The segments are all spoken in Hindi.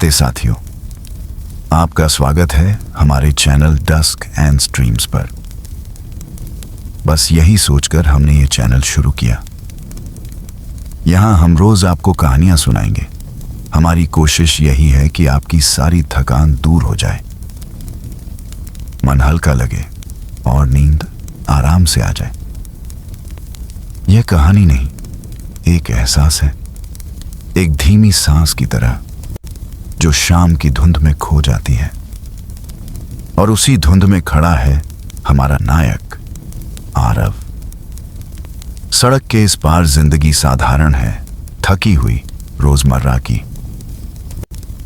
नमस्ते साथियों, आपका स्वागत है हमारे चैनल डस्क एंड स्ट्रीम्स पर। बस यही सोचकर हमने ये चैनल शुरू किया। यहाँ हम रोज आपको कहानियां सुनाएंगे। हमारी कोशिश यही है कि आपकी सारी थकान दूर हो जाए, मन हल्का लगे और नींद आराम से आ जाए। यह कहानी नहीं, एक एहसास है, एक धीमी सांस की तरह जो शाम की धुंध में खो जाती है। और उसी धुंध में खड़ा है हमारा नायक आरव। सड़क के इस पार जिंदगी साधारण है, थकी हुई रोजमर्रा की,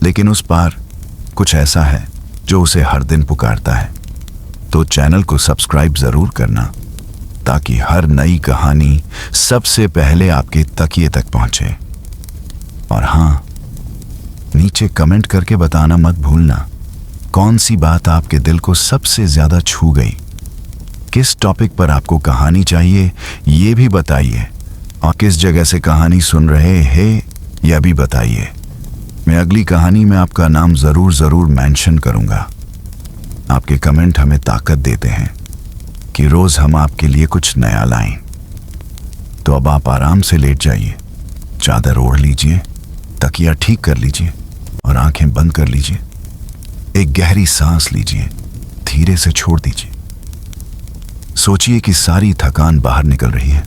लेकिन उस पार कुछ ऐसा है जो उसे हर दिन पुकारता है। तो चैनल को सब्सक्राइब जरूर करना ताकि हर नई कहानी सबसे पहले आपके तकिए तक पहुंचे। और हाँ, नीचे कमेंट करके बताना मत भूलना कौन सी बात आपके दिल को सबसे ज्यादा छू गई। किस टॉपिक पर आपको कहानी चाहिए ये भी बताइए, और किस जगह से कहानी सुन रहे हैं यह भी बताइए। मैं अगली कहानी में आपका नाम जरूर मेंशन करूंगा। आपके कमेंट हमें ताकत देते हैं कि रोज हम आपके लिए कुछ नया लाएं। तो अब आप आराम से लेट जाइए, चादर ओढ़ लीजिए, तकिया ठीक कर लीजिए और आंखें बंद कर लीजिए। एक गहरी सांस लीजिए, धीरे से छोड़ दीजिए। सोचिए कि सारी थकान बाहर निकल रही है,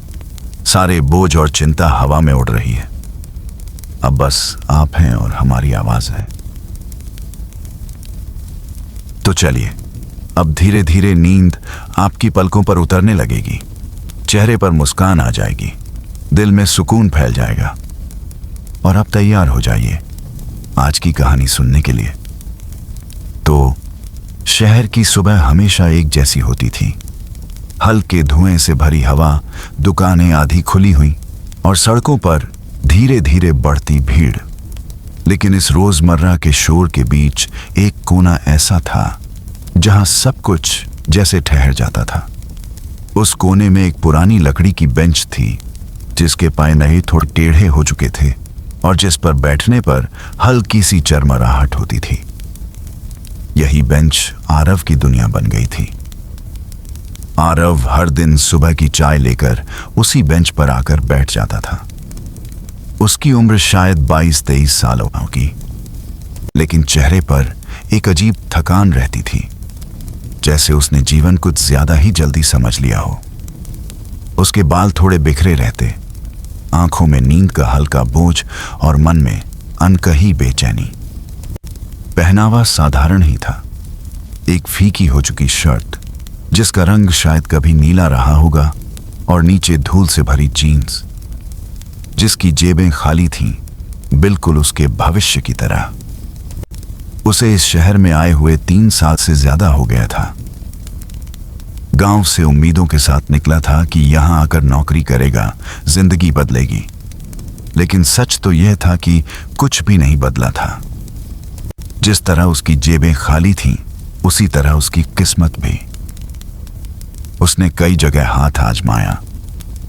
सारे बोझ और चिंता हवा में उड़ रही है। अब बस आप हैं और हमारी आवाज है। तो चलिए, अब धीरे धीरे नींद आपकी पलकों पर उतरने लगेगी, चेहरे पर मुस्कान आ जाएगी, दिल में सुकून फैल जाएगा। और अब तैयार हो जाइए आज की कहानी सुनने के लिए। तो शहर की सुबह हमेशा एक जैसी होती थी। हल्के धुएं से भरी हवा, दुकानें आधी खुली हुई और सड़कों पर धीरे धीरे बढ़ती भीड़। लेकिन इस रोजमर्रा के शोर के बीच एक कोना ऐसा था जहां सब कुछ जैसे ठहर जाता था। उस कोने में एक पुरानी लकड़ी की बेंच थी जिसके पाए नए थोड़े टेढ़े हो चुके थे और जिस पर बैठने पर हल्की सी चरमराहट होती थी। यही बेंच आरव की दुनिया बन गई थी। आरव हर दिन सुबह की चाय लेकर उसी बेंच पर आकर बैठ जाता था। उसकी उम्र शायद 22-23 सालों की, लेकिन चेहरे पर एक अजीब थकान रहती थी, जैसे उसने जीवन कुछ ज्यादा ही जल्दी समझ लिया हो। उसके बाल थोड़े बिखरे रहते, आंखों में नींद का हल्का बोझ और मन में अनकही बेचैनी। पहनावा साधारण ही था, एक फीकी हो चुकी शर्ट जिसका रंग शायद कभी नीला रहा होगा, और नीचे धूल से भरी जीन्स जिसकी जेबें खाली थीं, बिल्कुल उसके भविष्य की तरह। उसे इस शहर में आए हुए 3 साल से ज्यादा हो गया था। गांव से उम्मीदों के साथ निकला था कि यहां आकर नौकरी करेगा, जिंदगी बदलेगी। लेकिन सच तो यह था कि कुछ भी नहीं बदला था। जिस तरह उसकी जेबें खाली थीं, उसी तरह उसकी किस्मत भी। उसने कई जगह हाथ आजमाया,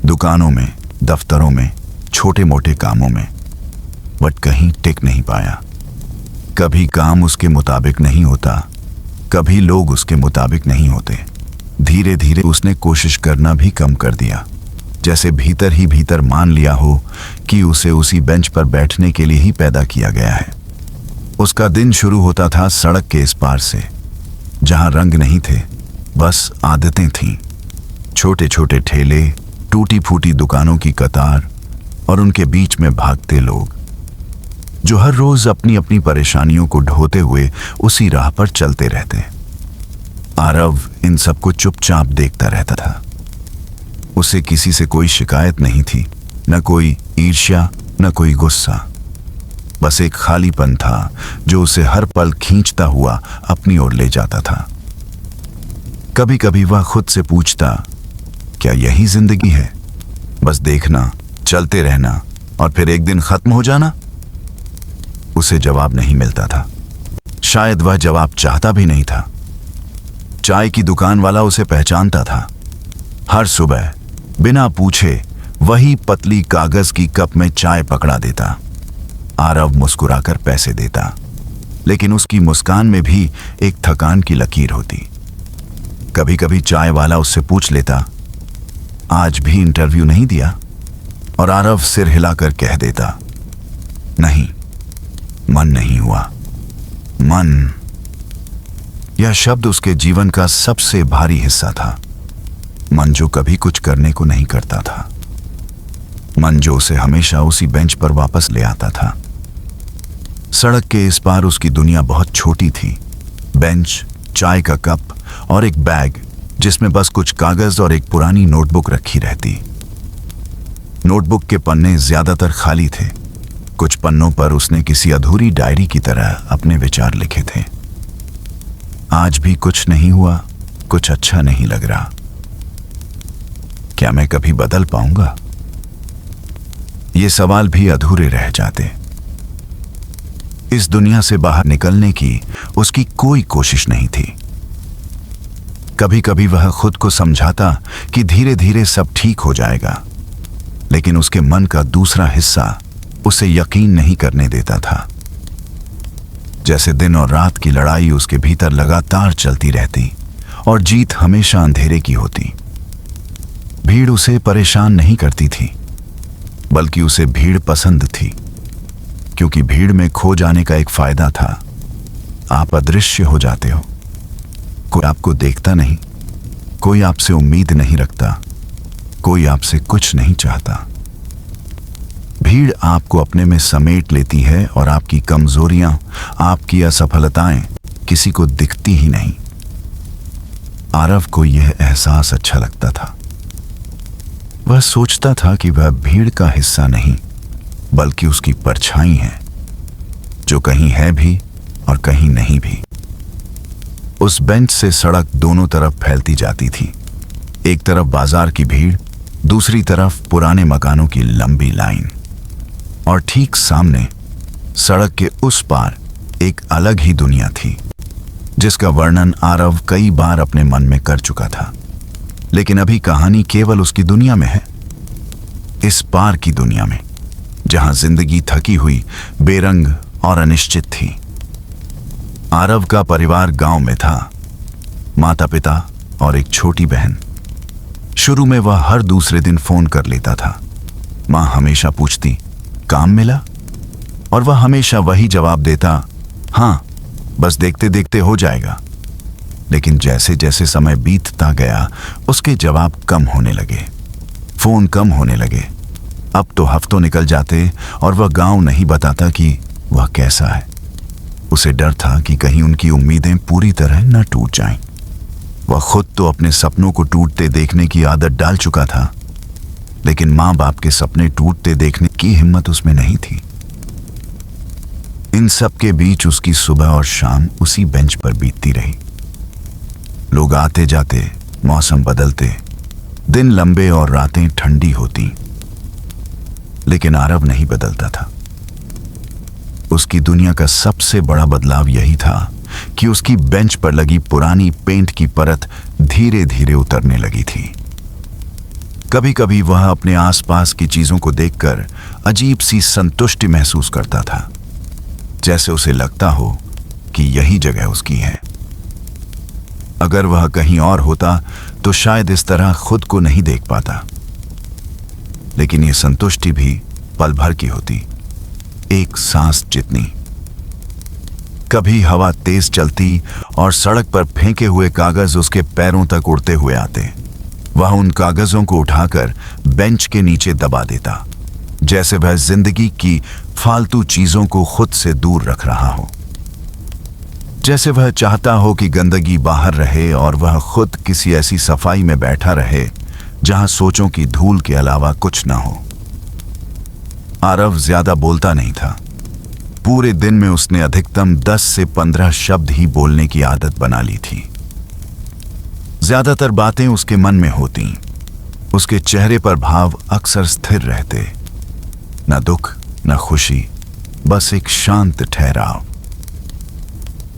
दुकानों में, दफ्तरों में, छोटे मोटे कामों में, बट कहीं टिक नहीं पाया। कभी काम उसके मुताबिक नहीं होता, कभी लोग उसके मुताबिक नहीं होते। धीरे धीरे उसने कोशिश करना भी कम कर दिया, जैसे भीतर ही भीतर मान लिया हो कि उसे उसी बेंच पर बैठने के लिए ही पैदा किया गया है। उसका दिन शुरू होता था सड़क के इस पार से, जहां रंग नहीं थे, बस आदतें थीं। छोटे छोटे ठेले, टूटी फूटी दुकानों की कतार और उनके बीच में भागते लोग जो हर रोज अपनी अपनी परेशानियों को ढोते हुए उसी राह पर चलते रहते। आरव इन सबको चुपचाप देखता रहता था। उसे किसी से कोई शिकायत नहीं थी, न कोई ईर्ष्या, न कोई गुस्सा। बस एक खालीपन था जो उसे हर पल खींचता हुआ अपनी ओर ले जाता था। कभी कभी वह खुद से पूछता, क्या यही जिंदगी है? बस देखना, चलते रहना और फिर एक दिन खत्म हो जाना? उसे जवाब नहीं मिलता था। शायद वह जवाब चाहता भी नहीं था। चाय की दुकान वाला उसे पहचानता था। हर सुबह बिना पूछे वही पतली कागज की कप में चाय पकड़ा देता। आरव मुस्कुराकर पैसे देता लेकिन उसकी मुस्कान में भी एक थकान की लकीर होती। कभी कभी चाय वाला उससे पूछ लेता, आज भी इंटरव्यू नहीं दिया? और आरव सिर हिलाकर कह देता, नहीं, मन नहीं हुआ। मन, यह शब्द उसके जीवन का सबसे भारी हिस्सा था। मन जो कभी कुछ करने को नहीं करता था, मन जो उसे हमेशा उसी बेंच पर वापस ले आता था। सड़क के इस पार उसकी दुनिया बहुत छोटी थी। बेंच, चाय का कप और एक बैग जिसमें बस कुछ कागज और एक पुरानी नोटबुक रखी रहती। नोटबुक के पन्ने ज्यादातर खाली थे। कुछ पन्नों पर उसने किसी अधूरी डायरी की तरह अपने विचार लिखे थे। आज भी कुछ नहीं हुआ, कुछ अच्छा नहीं लग रहा। क्या मैं कभी बदल पाऊंगा? ये सवाल भी अधूरे रह जाते। इस दुनिया से बाहर निकलने की उसकी कोई कोशिश नहीं थी। कभी कभी वह खुद को समझाता कि धीरे धीरे सब ठीक हो जाएगा, लेकिन उसके मन का दूसरा हिस्सा उसे यकीन नहीं करने देता था। जैसे दिन और रात की लड़ाई उसके भीतर लगातार चलती रहती और जीत हमेशा अंधेरे की होती। भीड़ उसे परेशान नहीं करती थी, बल्कि उसे भीड़ पसंद थी, क्योंकि भीड़ में खो जाने का एक फायदा था। आप अदृश्य हो जाते हो। कोई आपको देखता नहीं, कोई आपसे उम्मीद नहीं रखता, कोई आपसे कुछ नहीं चाहता। भीड़ आपको अपने में समेट लेती है और आपकी कमजोरियां, आपकी असफलताएं किसी को दिखती ही नहीं। आरव को यह एहसास अच्छा लगता था। वह सोचता था कि वह भीड़ का हिस्सा नहीं, बल्कि उसकी परछाई है, जो कहीं है भी और कहीं नहीं भी। उस बेंच से सड़क दोनों तरफ फैलती जाती थी। एक तरफ बाजार की भीड़, दूसरी तरफ पुराने मकानों की लंबी लाइन, और ठीक सामने सड़क के उस पार एक अलग ही दुनिया थी, जिसका वर्णन आरव कई बार अपने मन में कर चुका था। लेकिन अभी कहानी केवल उसकी दुनिया में है, इस पार की दुनिया में, जहां जिंदगी थकी हुई, बेरंग और अनिश्चित थी। आरव का परिवार गांव में था। माता पिता और एक छोटी बहन। शुरू में वह हर दूसरे दिन फोन कर लेता था। मां हमेशा पूछती, काम मिला? और वह हमेशा वही जवाब देता, हाँ, बस देखते देखते हो जाएगा। लेकिन जैसे जैसे समय बीतता गया, उसके जवाब कम होने लगे, फोन कम होने लगे। अब तो हफ्तों निकल जाते और वह गांव नहीं बताता कि वह कैसा है। उसे डर था कि कहीं उनकी उम्मीदें पूरी तरह न टूट जाएं। वह खुद तो अपने सपनों को टूटते देखने की आदत डाल चुका था, लेकिन मां बाप के सपने टूटते देखने की हिम्मत उसमें नहीं थी। इन सब के बीच उसकी सुबह और शाम उसी बेंच पर बीतती रही। लोग आते जाते, मौसम बदलते, दिन लंबे और रातें ठंडी होती, लेकिन आरव नहीं बदलता था। उसकी दुनिया का सबसे बड़ा बदलाव यही था कि उसकी बेंच पर लगी पुरानी पेंट की परत धीरे धीरे उतरने लगी थी। कभी कभी वह अपने आसपास की चीजों को देखकर अजीब सी संतुष्टि महसूस करता था, जैसे उसे लगता हो कि यही जगह उसकी है। अगर वह कहीं और होता तो शायद इस तरह खुद को नहीं देख पाता। लेकिन यह संतुष्टि भी पल भर की होती, एक सांस जितनी। कभी हवा तेज चलती और सड़क पर फेंके हुए कागज उसके पैरों तक उड़ते हुए आते। वह उन कागजों को उठाकर बेंच के नीचे दबा देता, जैसे वह जिंदगी की फालतू चीजों को खुद से दूर रख रहा हो। जैसे वह चाहता हो कि गंदगी बाहर रहे और वह खुद किसी ऐसी सफाई में बैठा रहे जहां सोचों की धूल के अलावा कुछ न हो। आरव ज्यादा बोलता नहीं था। पूरे दिन में उसने अधिकतम 10 से 15 शब्द ही बोलने की आदत बना ली थी। ज्यादातर बातें उसके मन में होती। उसके चेहरे पर भाव अक्सर स्थिर रहते, न दुख न खुशी, बस एक शांत ठहराव।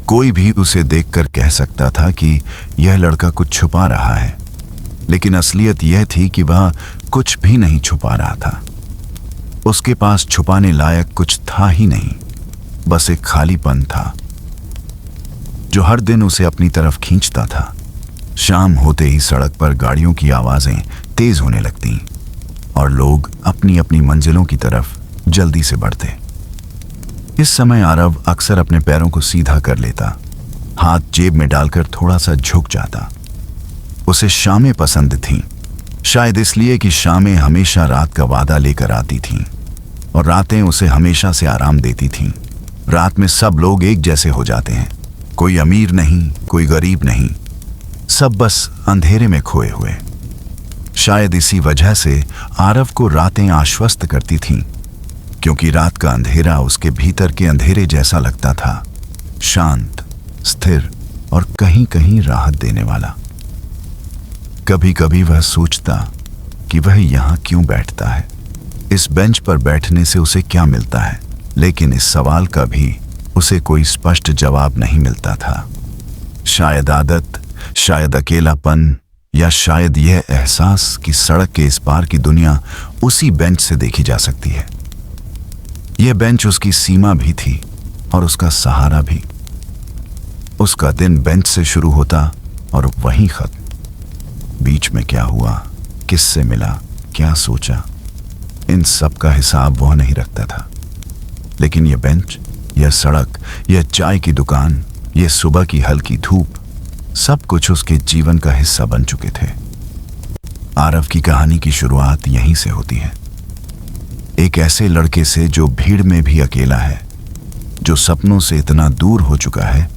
कोई भी उसे देखकर कह सकता था कि यह लड़का कुछ छुपा रहा है, लेकिन असलियत यह थी कि वह कुछ भी नहीं छुपा रहा था। उसके पास छुपाने लायक कुछ था ही नहीं, बस एक खालीपन था जो हर दिन उसे अपनी तरफ खींचता था। शाम होते ही सड़क पर गाड़ियों की आवाजें तेज होने लगती और लोग अपनी अपनी मंजिलों की तरफ जल्दी से बढ़ते। इस समय आरव अक्सर अपने पैरों को सीधा कर लेता, हाथ जेब में डालकर थोड़ा सा झुक जाता। उसे शामें पसंद थीं, शायद इसलिए कि शामें हमेशा रात का वादा लेकर आती थीं और रातें उसे हमेशा से आराम देती थीं। रात में सब लोग एक जैसे हो जाते हैं, कोई अमीर नहीं, कोई गरीब नहीं, सब बस अंधेरे में खोए हुए। शायद इसी वजह से आरव को रातें आश्वस्त करती थीं, क्योंकि रात का अंधेरा उसके भीतर के अंधेरे जैसा लगता था, शांत, स्थिर और कहीं कहीं राहत देने वाला। कभी कभी वह सोचता कि वह यहाँ क्यों बैठता है, इस बेंच पर बैठने से उसे क्या मिलता है, लेकिन इस सवाल का भी उसे कोई स्पष्ट जवाब नहीं मिलता था। शायद आदत, शायद अकेलापन, या शायद यह एहसास कि सड़क के इस पार की दुनिया उसी बेंच से देखी जा सकती है। यह बेंच उसकी सीमा भी थी और उसका सहारा भी। उसका दिन बेंच से शुरू होता और वहीं खत्म। बीच में क्या हुआ, किससे मिला, क्या सोचा, इन सब का हिसाब वह नहीं रखता था। लेकिन यह बेंच, यह सड़क, यह चाय की दुकान, यह सुबह की हल्की धूप, सब कुछ उसके जीवन का हिस्सा बन चुके थे। आरव की कहानी की शुरुआत यहीं से होती है, एक ऐसे लड़के से जो भीड़ में भी अकेला है, जो सपनों से इतना दूर हो चुका है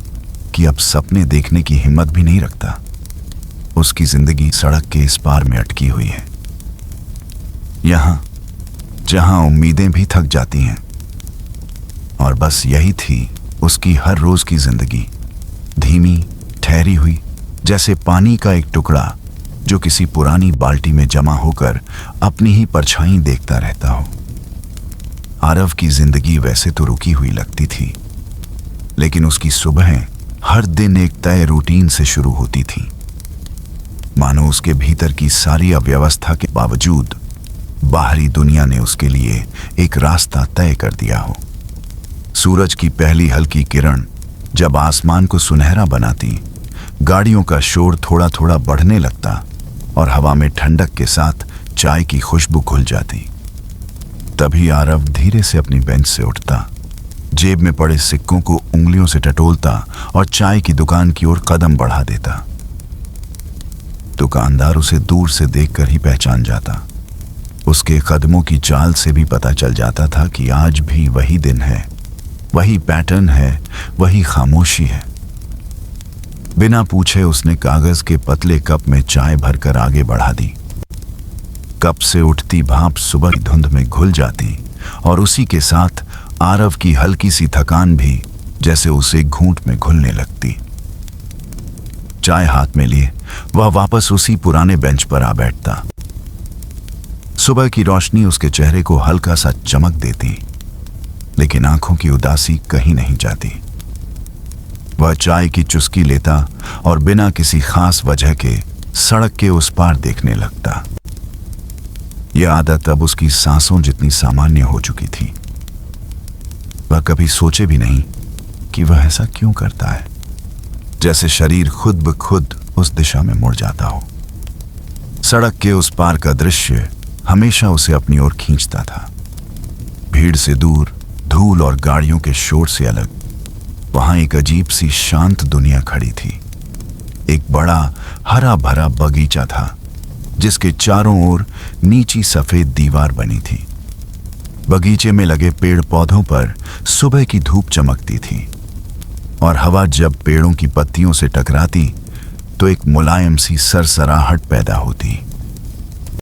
कि अब सपने देखने की हिम्मत भी नहीं रखता। उसकी जिंदगी सड़क के इस पार में अटकी हुई है, यहां जहां उम्मीदें भी थक जाती हैं। और बस यही थी उसकी हर रोज की जिंदगी, धीमी, ठहरी हुई, जैसे पानी का एक टुकड़ा जो किसी पुरानी बाल्टी में जमा होकर अपनी ही परछाई देखता रहता हो। आरव की जिंदगी वैसे तो रुकी हुई लगती थी, लेकिन उसकी सुबहें हर दिन एक तय रूटीन से शुरू होती थी, मानो उसके भीतर की सारी अव्यवस्था के बावजूद बाहरी दुनिया ने उसके लिए एक रास्ता तय कर दिया हो। सूरज की पहली हल्की किरण जब आसमान को सुनहरा बनाती, गाड़ियों का शोर थोड़ा थोड़ा बढ़ने लगता और हवा में ठंडक के साथ चाय की खुशबू घुल जाती। तभी आरव धीरे से अपनी बेंच से उठता, जेब में पड़े सिक्कों को उंगलियों से टटोलता और चाय की दुकान की ओर कदम बढ़ा देता। दुकानदार उसे दूर से देखकर ही पहचान जाता। उसके कदमों की चाल से भी पता चल जाता था कि आज भी वही दिन है, वही पैटर्न है, वही खामोशी है। बिना पूछे उसने कागज के पतले कप में चाय भरकर आगे बढ़ा दी। कप से उठती भाप सुबह की धुंध में घुल जाती और उसी के साथ आरव की हल्की सी थकान भी जैसे उसे घूंट में घुलने लगती। चाय हाथ में लिए वह वापस उसी पुराने बेंच पर आ बैठता। सुबह की रोशनी उसके चेहरे को हल्का सा चमक देती, लेकिन आंखों की उदासी कहीं नहीं जाती। वह चाय की चुस्की लेता और बिना किसी खास वजह के सड़क के उस पार देखने लगता। यह आदत अब उसकी सांसों जितनी सामान्य हो चुकी थी। वह कभी सोचे भी नहीं कि वह ऐसा क्यों करता है, जैसे शरीर खुद ब खुद उस दिशा में मुड़ जाता हो। सड़क के उस पार का दृश्य हमेशा उसे अपनी ओर खींचता था। भीड़ से दूर, धूल और गाड़ियों के शोर से अलग, वहां एक अजीब सी शांत दुनिया खड़ी थी। एक बड़ा हरा भरा बगीचा था, जिसके चारों ओर नीची सफेद दीवार बनी थी। बगीचे में लगे पेड़ पौधों पर सुबह की धूप चमकती थी और हवा जब पेड़ों की पत्तियों से टकराती तो एक मुलायम सी सरसराहट पैदा होती,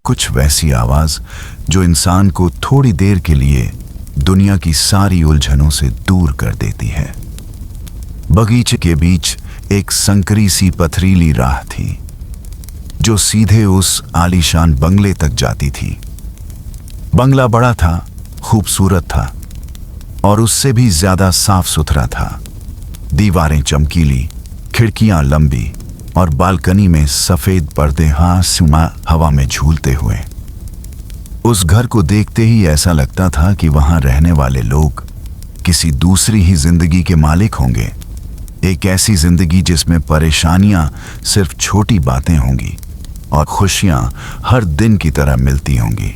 कुछ वैसी आवाज जो इंसान को थोड़ी देर के लिए दुनिया की सारी उलझनों से दूर कर देती है। बगीचे के बीच एक संकरी सी पथरीली राह थी जो सीधे उस आलीशान बंगले तक जाती थी। बंगला बड़ा था, खूबसूरत था और उससे भी ज्यादा साफ सुथरा था। दीवारें चमकीली, खिड़कियां लंबी और बालकनी में सफेद पर्दे आसमां हवा में झूलते हुए। उस घर को देखते ही ऐसा लगता था कि वहां रहने वाले लोग किसी दूसरी ही जिंदगी के मालिक होंगे, एक ऐसी जिंदगी जिसमें परेशानियां सिर्फ छोटी बातें होंगी और खुशियां हर दिन की तरह मिलती होंगी।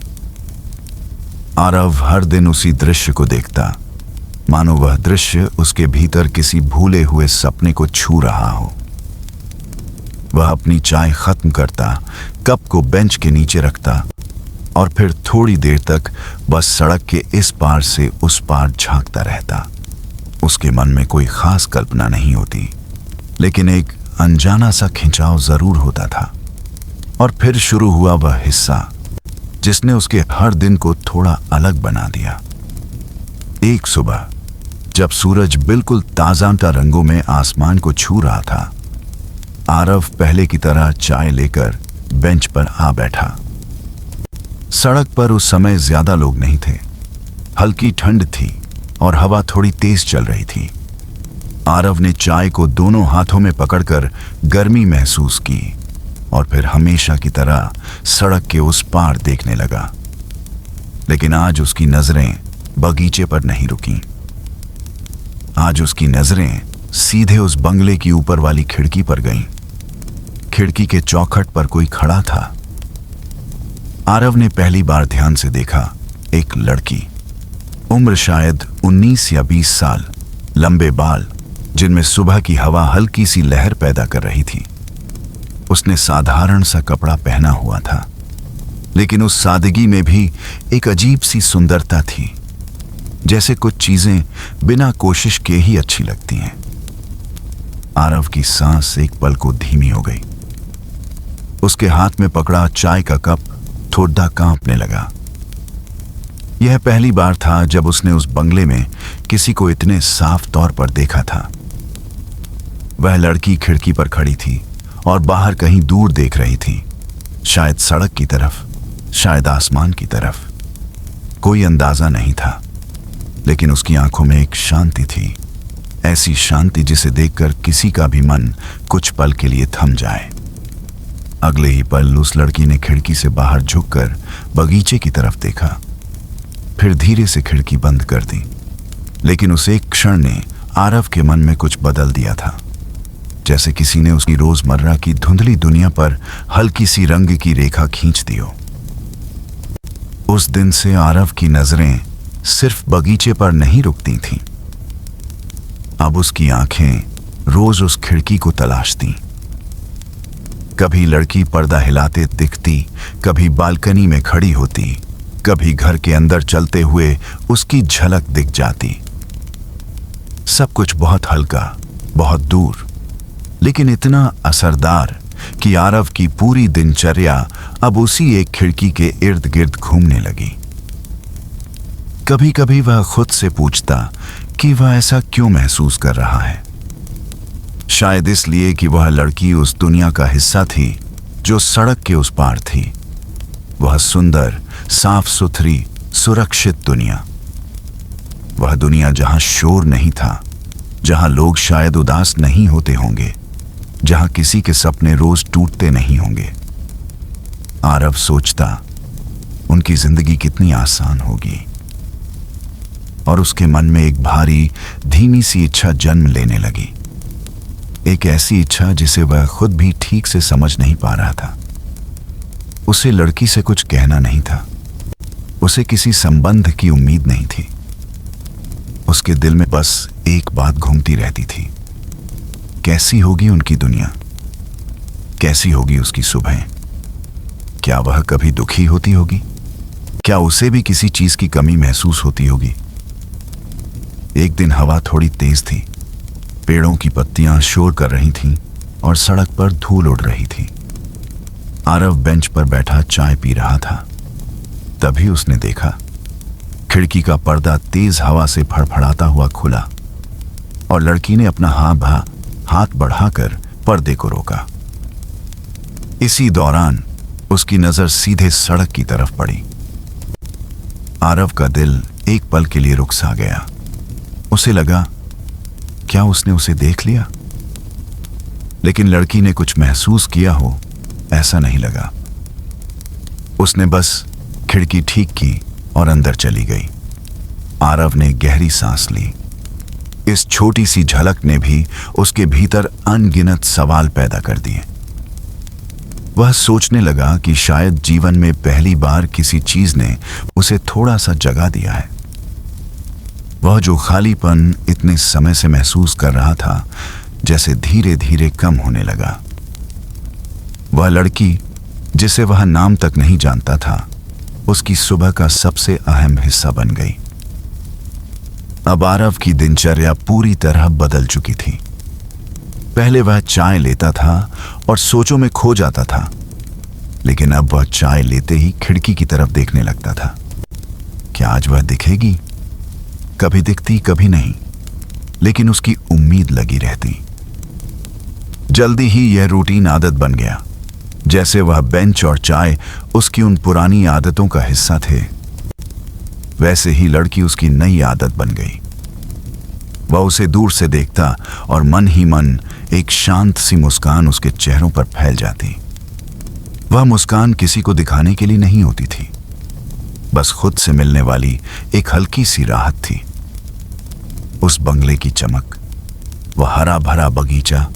आरव हर दिन उसी दृश्य को देखता, मानो वह दृश्य उसके भीतर किसी भूले हुए सपने को छू रहा हो। वह अपनी चाय खत्म करता, कप को बेंच के नीचे रखता और फिर थोड़ी देर तक बस सड़क के इस पार से उस पार झांकता रहता। उसके मन में कोई खास कल्पना नहीं होती, लेकिन एक अनजाना सा खिंचाव जरूर होता था। और फिर शुरू हुआ वह हिस्सा जिसने उसके हर दिन को थोड़ा अलग बना दिया। एक सुबह जब सूरज बिल्कुल ताजा रंगों में आसमान को छू रहा था, आरव पहले की तरह चाय लेकर बेंच पर आ बैठा। सड़क पर उस समय ज्यादा लोग नहीं थे। हल्की ठंड थी और हवा थोड़ी तेज चल रही थी। आरव ने चाय को दोनों हाथों में पकड़कर गर्मी महसूस की और फिर हमेशा की तरह सड़क के उस पार देखने लगा। लेकिन आज उसकी नजरें बगीचे पर नहीं रुकीं। आज उसकी नजरें सीधे उस बंगले की ऊपर वाली खिड़की पर गईं। खिड़की के चौखट पर कोई खड़ा था। आरव ने पहली बार ध्यान से देखा, एक लड़की, उम्र शायद 19 या 20 साल, लंबे बाल जिनमें सुबह की हवा हल्की सी लहर पैदा कर रही थी। उसने साधारण सा कपड़ा पहना हुआ था, लेकिन उस सादगी में भी एक अजीब सी सुंदरता थी, जैसे कुछ चीजें बिना कोशिश के ही अच्छी लगती हैं। आरव की सांस एक पल को धीमी हो गई। उसके हाथ में पकड़ा चाय का कप थोड़ा कांपने लगा। यह पहली बार था जब उसने उस बंगले में किसी को इतने साफ तौर पर देखा था। वह लड़की खिड़की पर खड़ी थी और बाहर कहीं दूर देख रही थी, शायद सड़क की तरफ, शायद आसमान की तरफ। कोई अंदाजा नहीं था, लेकिन उसकी आंखों में एक शांति थी, ऐसी शांति जिसे देखकर किसी का भी मन कुछ पल के लिए थम जाए। अगले ही पल उस लड़की ने खिड़की से बाहर झुककर बगीचे की तरफ देखा, फिर धीरे से खिड़की बंद कर दी। लेकिन उस एक क्षण ने आरव के मन में कुछ बदल दिया था, जैसे किसी ने उसकी रोजमर्रा की धुंधली दुनिया पर हल्की सी रंग की रेखा खींच दी हो। उस दिन से आरव की नजरें सिर्फ बगीचे पर नहीं रुकती थीं। अब उसकी आंखें रोज उस खिड़की को तलाशती। कभी लड़की पर्दा हिलाते दिखती, कभी बालकनी में खड़ी होती, कभी घर के अंदर चलते हुए उसकी झलक दिख जाती। सब कुछ बहुत हल्का, बहुत दूर, लेकिन इतना असरदार कि आरव की पूरी दिनचर्या अब उसी एक खिड़की के इर्द गिर्द घूमने लगी। कभी कभी वह खुद से पूछता कि वह ऐसा क्यों महसूस कर रहा है। शायद इसलिए कि वह लड़की उस दुनिया का हिस्सा थी जो सड़क के उस पार थी। वह सुंदर, साफ सुथरी, सुरक्षित दुनिया। वह दुनिया जहां शोर नहीं था, जहां लोग शायद उदास नहीं होते होंगे, जहां किसी के सपने रोज टूटते नहीं होंगे। आरव सोचता, उनकी जिंदगी कितनी आसान होगी। और उसके मन में एक भारी, धीमी सी इच्छा जन्म लेने लगी। एक ऐसी इच्छा जिसे वह खुद भी ठीक से समझ नहीं पा रहा था। उसे लड़की से कुछ कहना नहीं था, उसे किसी संबंध की उम्मीद नहीं थी। उसके दिल में बस एक बात घूमती रहती थी, कैसी होगी उनकी दुनिया, कैसी होगी उसकी सुबह। क्या वह कभी दुखी होती होगी? क्या उसे भी किसी चीज की कमी महसूस होती होगी? एक दिन हवा थोड़ी तेज थी, पेड़ों की पत्तियां शोर कर रही थीं और सड़क पर धूल उड़ रही थी। आरव बेंच पर बैठा चाय पी रहा था। तभी उसने देखा, खिड़की का पर्दा तेज हवा से फड़फड़ाता हुआ खुला और लड़की ने अपना हाथ बढ़ाकर पर्दे को रोका। इसी दौरान उसकी नजर सीधे सड़क की तरफ पड़ी। आरव का दिल एक पल के लिए रुक सा गया। उसे लगा, क्या उसने उसे देख लिया? लेकिन लड़की ने कुछ महसूस किया हो, ऐसा नहीं लगा। उसने बस खिड़की ठीक की और अंदर चली गई। आरव ने गहरी सांस ली। इस छोटी सी झलक ने भी उसके भीतर अनगिनत सवाल पैदा कर दिए। वह सोचने लगा कि शायद जीवन में पहली बार किसी चीज ने उसे थोड़ा सा जगा दिया है। वह जो खालीपन इतने समय से महसूस कर रहा था, जैसे धीरे धीरे कम होने लगा। वह लड़की जिसे वह नाम तक नहीं जानता था, उसकी सुबह का सबसे अहम हिस्सा बन गई। अब आरव की दिनचर्या पूरी तरह बदल चुकी थी। पहले वह चाय लेता था और सोचों में खो जाता था, लेकिन अब वह चाय लेते ही खिड़की की तरफ देखने लगता था। क्या आज वह दिखेगी? कभी दिखती कभी नहीं, लेकिन उसकी उम्मीद लगी रहती। जल्दी ही यह रूटीन आदत बन गया। जैसे वह बेंच और चाय उसकी उन पुरानी आदतों का हिस्सा थे, वैसे ही लड़की उसकी नई आदत बन गई। वह उसे दूर से देखता और मन ही मन एक शांत सी मुस्कान उसके चेहरों पर फैल जाती। वह मुस्कान किसी को दिखाने के लिए नहीं होती थी, बस खुद से मिलने वाली एक हल्की सी राहत थी। उस बंगले की चमक, वह हरा भरा बगीचा,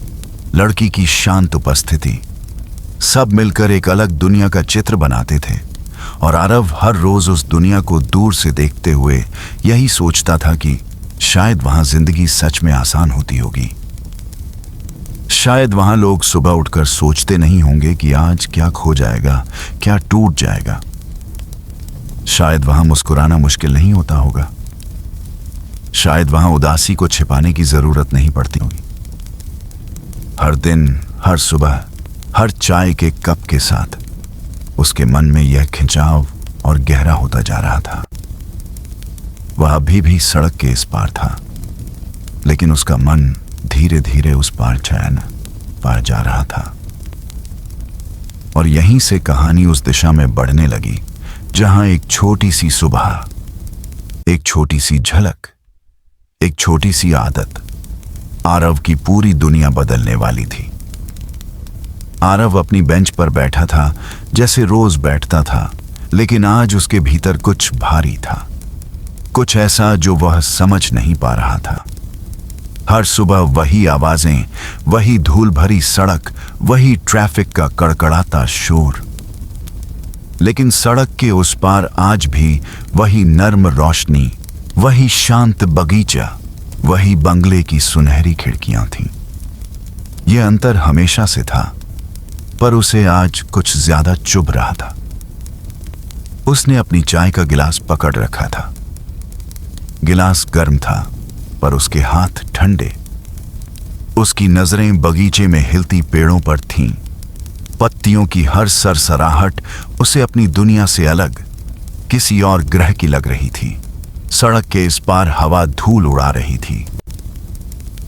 लड़की की शांत उपस्थिति, सब मिलकर एक अलग दुनिया का चित्र बनाते थे। और आरव हर रोज उस दुनिया को दूर से देखते हुए यही सोचता था कि शायद वहां जिंदगी सच में आसान होती होगी। शायद वहां लोग सुबह उठकर सोचते नहीं होंगे कि आज क्या खो जाएगा, क्या टूट जाएगा। शायद वहां मुस्कुराना मुश्किल नहीं होता होगा। शायद वहां उदासी को छिपाने की जरूरत नहीं पड़ती होगी। हर दिन, हर सुबह, हर चाय के कप के साथ उसके मन में यह खिंचाव और गहरा होता जा रहा था। वह अभी भी सड़क के इस पार था, लेकिन उसका मन धीरे धीरे उस पार चैन पार जा रहा था। और यहीं से कहानी उस दिशा में बढ़ने लगी जहां एक छोटी सी सुबह, एक छोटी सी झलक, एक छोटी सी आदत आरव की पूरी दुनिया बदलने वाली थी। आरव अपनी बेंच पर बैठा था जैसे रोज बैठता था, लेकिन आज उसके भीतर कुछ भारी था, कुछ ऐसा जो वह समझ नहीं पा रहा था। हर सुबह वही आवाजें, वही धूल भरी सड़क, वही ट्रैफिक का कड़कड़ाता शोर, लेकिन सड़क के उस पार आज भी वही नर्म रोशनी, वही शांत बगीचा, वही बंगले की सुनहरी खिड़कियां थीं। यह अंतर हमेशा से था, पर उसे आज कुछ ज्यादा चुभ रहा था। उसने अपनी चाय का गिलास पकड़ रखा था। गिलास गर्म था, पर उसके हाथ ठंडे। उसकी नजरें बगीचे में हिलती पेड़ों पर थीं। पत्तियों की हर सरसराहट उसे अपनी दुनिया से अलग, किसी और ग्रह की लग रही थी। सड़क के इस पार हवा धूल उड़ा रही थी।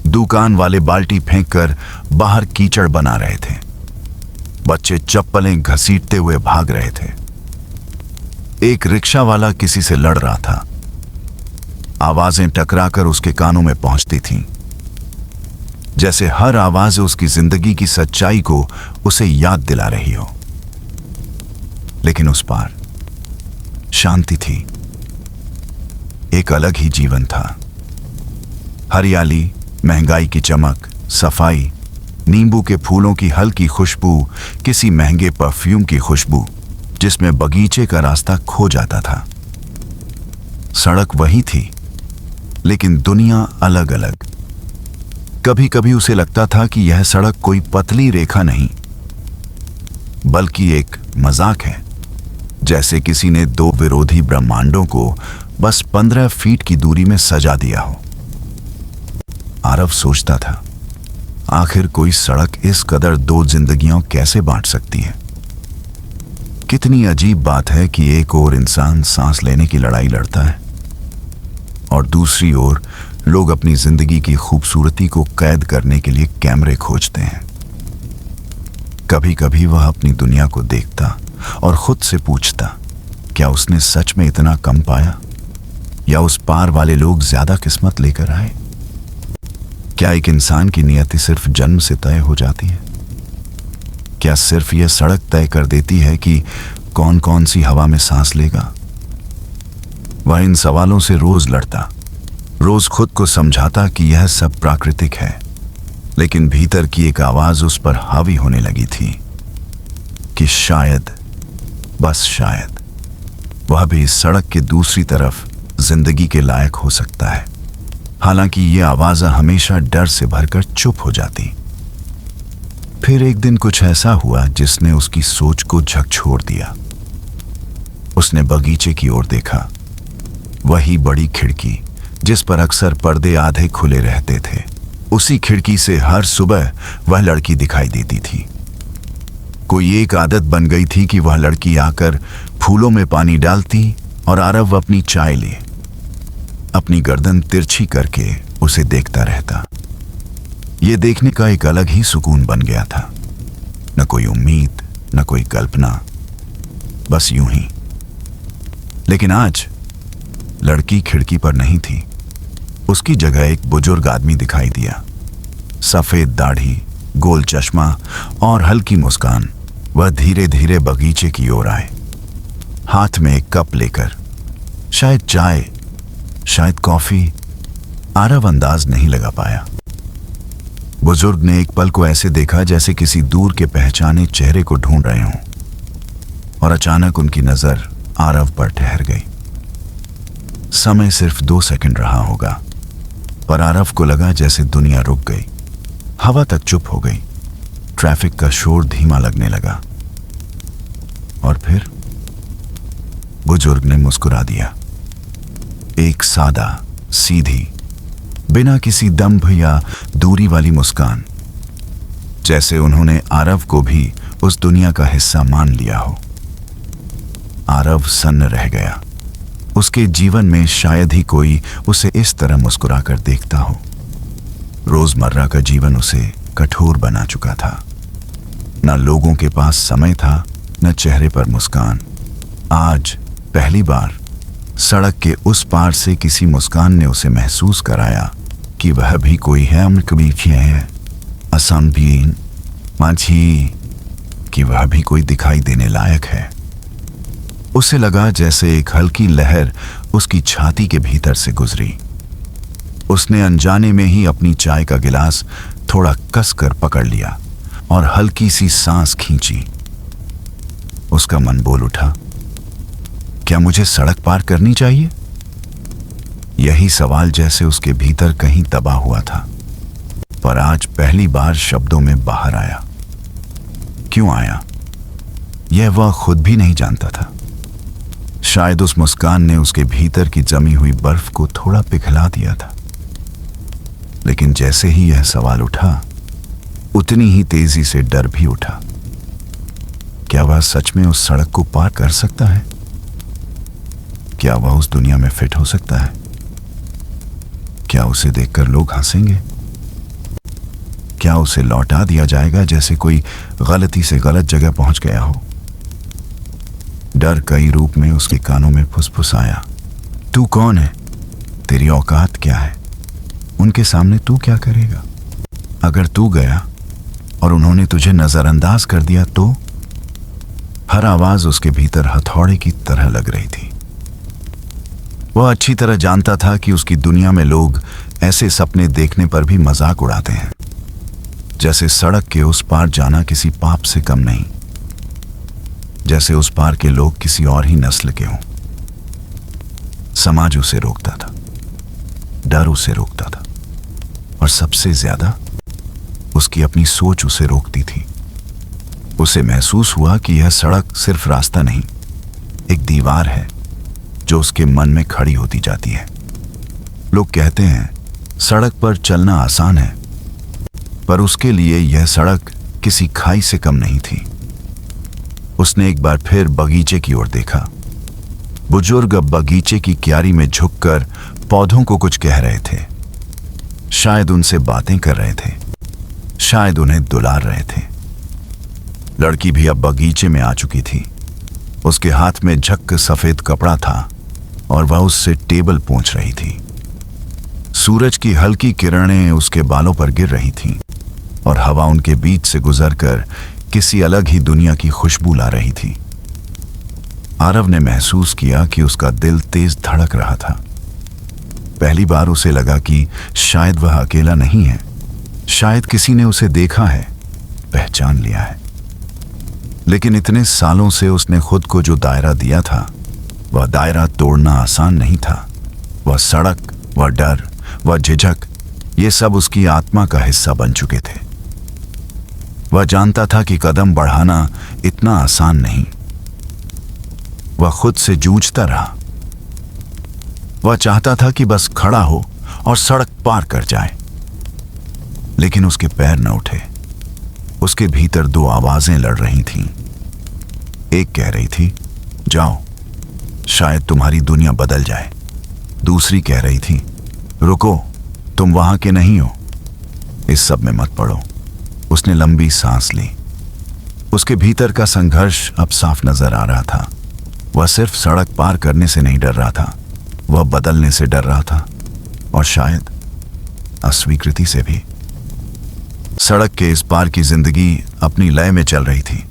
दुकान वाले बाल्टी फेंककर बाहर कीचड़ बना रहे थे। बच्चे चप्पलें घसीटते हुए भाग रहे थे। एक रिक्शा वाला किसी से लड़ रहा था। आवाजें टकराकर उसके कानों में पहुंचती थीं, जैसे हर आवाज उसकी जिंदगी की सच्चाई को उसे याद दिला रही हो। लेकिन उस पार शांति थी, एक अलग ही जीवन था। हरियाली, महंगाई की चमक, सफाई, नींबू के फूलों की हल्की खुशबू, किसी महंगे परफ्यूम की खुशबू जिसमें बगीचे का रास्ता खो जाता था। सड़क वही थी, लेकिन दुनिया अलग अलग। कभी कभी उसे लगता था कि यह सड़क कोई पतली रेखा नहीं, बल्कि एक मजाक है, जैसे किसी ने दो विरोधी ब्रह्मांडों को बस 15 फीट की दूरी में सजा दिया हो। आरव सोचता था, आखिर कोई सड़क इस कदर दो जिंदगियां कैसे बांट सकती है। कितनी अजीब बात है कि एक ओर इंसान सांस लेने की लड़ाई लड़ता है और दूसरी ओर लोग अपनी जिंदगी की खूबसूरती को कैद करने के लिए कैमरे खोजते हैं। कभी कभी वह अपनी दुनिया को देखता और खुद से पूछता, क्या उसने सच में इतना कम पाया, या उस पार वाले लोग ज्यादा किस्मत लेकर आए? क्या एक इंसान की नियति सिर्फ जन्म से तय हो जाती है? क्या सिर्फ यह सड़क तय कर देती है कि कौन कौन सी हवा में सांस लेगा? वह इन सवालों से रोज लड़ता, रोज खुद को समझाता कि यह सब प्राकृतिक है, लेकिन भीतर की एक आवाज उस पर हावी होने लगी थी कि शायद, बस शायद, वह भी इस सड़क के दूसरी तरफ जिंदगी के लायक हो सकता है। हालांकि ये आवाज़ हमेशा डर से भरकर चुप हो जाती। फिर एक दिन कुछ ऐसा हुआ जिसने उसकी सोच को झकझोर दिया। उसने बगीचे की ओर देखा, वही बड़ी खिड़की जिस पर अक्सर पर्दे आधे खुले रहते थे। उसी खिड़की से हर सुबह वह लड़की दिखाई देती थी। कोई एक आदत बन गई थी कि वह लड़की आकर फूलों में पानी डालती और आरव अपनी चाय ले अपनी गर्दन तिरछी करके उसे देखता रहता। ये देखने का एक अलग ही सुकून बन गया था। न कोई उम्मीद, न कोई कल्पना, बस यूं ही। लेकिन आज लड़की खिड़की पर नहीं थी। उसकी जगह एक बुजुर्ग आदमी दिखाई दिया। सफेद दाढ़ी, गोल चश्मा और हल्की मुस्कान। वह धीरे धीरे बगीचे की ओर आए, हाथ में एक कप लेकर। शायद चाय, शायद कॉफी, आरव अंदाज नहीं लगा पाया। बुजुर्ग ने एक पल को ऐसे देखा जैसे किसी दूर के पहचाने चेहरे को ढूंढ रहे हों, और अचानक उनकी नजर आरव पर ठहर गई। समय सिर्फ 2 सेकंड रहा होगा, पर आरव को लगा जैसे दुनिया रुक गई। हवा तक चुप हो गई। ट्रैफिक का शोर धीमा लगने लगा। और फिर बुजुर्ग ने मुस्कुरा दिया। एक सादा, सीधी, बिना किसी दंभ या दूरी वाली मुस्कान, जैसे उन्होंने आरव को भी उस दुनिया का हिस्सा मान लिया हो। आरव सन्न रह गया। उसके जीवन में शायद ही कोई उसे इस तरह मुस्कुरा कर देखता हो। रोजमर्रा का जीवन उसे कठोर बना चुका था। न लोगों के पास समय था, न चेहरे पर मुस्कान। आज पहली बार सड़क के उस पार से किसी मुस्कान ने उसे महसूस कराया कि वह भी कोई है। है असंभीन माझी, कि वह भी कोई दिखाई देने लायक है। उसे लगा जैसे एक हल्की लहर उसकी छाती के भीतर से गुजरी। उसने अनजाने में ही अपनी चाय का गिलास थोड़ा कसकर पकड़ लिया और हल्की सी सांस खींची। उसका मन बोल उठा, क्या मुझे सड़क पार करनी चाहिए? यही सवाल जैसे उसके भीतर कहीं दबा हुआ था, पर आज पहली बार शब्दों में बाहर आया। क्यों आया, यह वह खुद भी नहीं जानता था। शायद उस मुस्कान ने उसके भीतर की जमी हुई बर्फ को थोड़ा पिघला दिया था। लेकिन जैसे ही यह सवाल उठा, उतनी ही तेजी से डर भी उठा। क्या वह सच में उस सड़क को पार कर सकता है? क्या वह उस दुनिया में फिट हो सकता है? क्या उसे देखकर लोग हंसेंगे? क्या उसे लौटा दिया जाएगा जैसे कोई गलती से गलत जगह पहुंच गया हो? डर कई रूप में उसके कानों में फुसफुसाया। तू कौन है? तेरी औकात क्या है? उनके सामने तू क्या करेगा? अगर तू गया और उन्होंने तुझे नजरअंदाज कर दिया तो? हर आवाज उसके भीतर हथौड़े की तरह लग रही थी। वह अच्छी तरह जानता था कि उसकी दुनिया में लोग ऐसे सपने देखने पर भी मजाक उड़ाते हैं, जैसे सड़क के उस पार जाना किसी पाप से कम नहीं, जैसे उस पार के लोग किसी और ही नस्ल के हों। समाज उसे रोकता था, डर उसे रोकता था, और सबसे ज्यादा उसकी अपनी सोच उसे रोकती थी। उसे महसूस हुआ कि यह सड़क सिर्फ रास्ता नहीं, एक दीवार है जो उसके मन में खड़ी होती जाती है। लोग कहते हैं सड़क पर चलना आसान है, पर उसके लिए यह सड़क किसी खाई से कम नहीं थी। उसने एक बार फिर बगीचे की ओर देखा। बुजुर्ग अब बगीचे की क्यारी में झुककर पौधों को कुछ कह रहे थे। शायद उनसे बातें कर रहे थे, शायद उन्हें दुलार रहे थे। लड़की भी अब बगीचे में आ चुकी थी। उसके हाथ में झक्क सफेद कपड़ा था और वह उससे टेबल पोंछ रही थी। सूरज की हल्की किरणें उसके बालों पर गिर रही थीं और हवा उनके बीच से गुजरकर किसी अलग ही दुनिया की खुशबू ला रही थी। आरव ने महसूस किया कि उसका दिल तेज धड़क रहा था। पहली बार उसे लगा कि शायद वह अकेला नहीं है, शायद किसी ने उसे देखा है, पहचान लिया है। लेकिन इतने सालों से उसने खुद को जो दायरा दिया था, वह दायरा तोड़ना आसान नहीं था। वह सड़क, वह डर, वह झिझक, ये सब उसकी आत्मा का हिस्सा बन चुके थे। वह जानता था कि कदम बढ़ाना इतना आसान नहीं। वह खुद से जूझता रहा। वह चाहता था कि बस खड़ा हो और सड़क पार कर जाए, लेकिन उसके पैर न उठे। उसके भीतर दो आवाजें लड़ रही थीं। एक कह रही थी, जाओ, शायद तुम्हारी दुनिया बदल जाए। दूसरी कह रही थी, रुको, तुम वहां के नहीं हो, इस सब में मत पड़ो। उसने लंबी सांस ली। उसके भीतर का संघर्ष अब साफ नजर आ रहा था। वह सिर्फ सड़क पार करने से नहीं डर रहा था, वह बदलने से डर रहा था, और शायद अस्वीकृति से भी। सड़क के इस पार की जिंदगी अपनी लय में चल रही थी,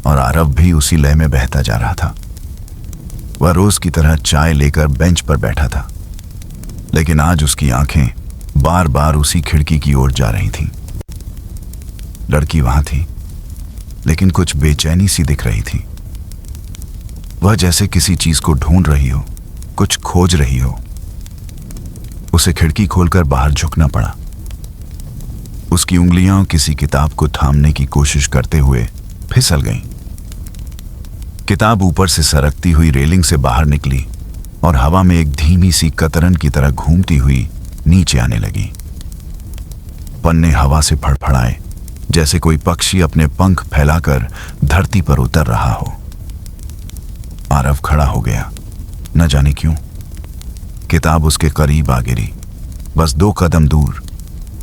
और आरव भी उसी लय में बहता जा रहा था। वह रोज की तरह चाय लेकर बेंच पर बैठा था, लेकिन आज उसकी आंखें बार बार उसी खिड़की की ओर जा रही थीं। लड़की वहां थी, लेकिन कुछ बेचैनी सी दिख रही थी। वह जैसे किसी चीज को ढूंढ रही हो, कुछ खोज रही हो। उसे खिड़की खोलकर बाहर झुकना पड़ा। उसकी उंगलियां किसी किताब को थामने की कोशिश करते हुए फिसल गईं। किताब ऊपर से सरकती हुई रेलिंग से बाहर निकली और हवा में एक धीमी सी कतरन की तरह घूमती हुई नीचे आने लगी। पन्ने हवा से फड़फड़ाए, जैसे कोई पक्षी अपने पंख फैलाकर धरती पर उतर रहा हो। आरव खड़ा हो गया, न जाने क्यों। किताब उसके करीब आ गिरी, बस 2 कदम दूर।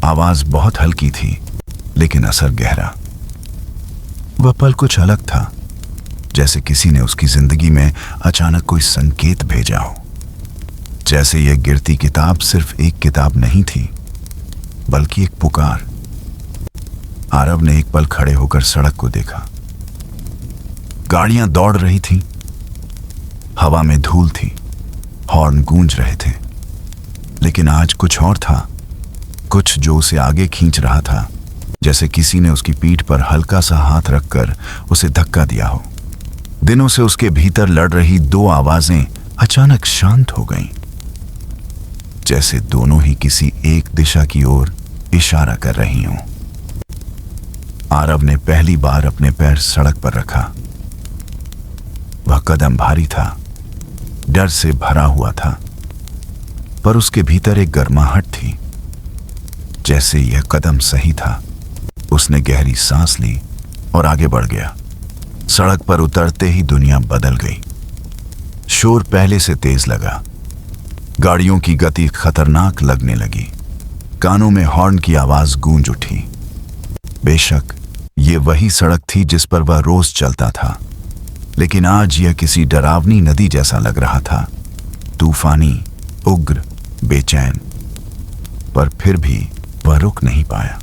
आवाज बहुत हल्की थी, लेकिन असर गहरा। वह पल कुछ अलग था, जैसे किसी ने उसकी जिंदगी में अचानक कोई संकेत भेजा हो। जैसे यह गिरती किताब सिर्फ एक किताब नहीं थी, बल्कि एक पुकार। आरव ने एक पल खड़े होकर सड़क को देखा। गाड़ियां दौड़ रही थीं, हवा में धूल थी, हॉर्न गूंज रहे थे। लेकिन आज कुछ और था, कुछ जो उसे आगे खींच रहा था, जैसे किसी ने उसकी पीठ पर हल्का सा हाथ रखकर उसे धक्का दिया हो। दिनों से उसके भीतर लड़ रही 2 आवाजें अचानक शांत हो गईं, जैसे दोनों ही किसी एक दिशा की ओर इशारा कर रही हों। आरव ने पहली बार अपने पैर सड़क पर रखा। वह कदम भारी था, डर से भरा हुआ था, पर उसके भीतर एक गर्माहट थी, जैसे यह कदम सही था। उसने गहरी सांस ली और आगे बढ़ गया। सड़क पर उतरते ही दुनिया बदल गई। शोर पहले से तेज लगा, गाड़ियों की गति खतरनाक लगने लगी, कानों में हॉर्न की आवाज गूंज उठी। बेशक ये वही सड़क थी जिस पर वह रोज चलता था, लेकिन आज यह किसी डरावनी नदी जैसा लग रहा था, तूफानी, उग्र, बेचैन। पर फिर भी वह रुक नहीं पाया।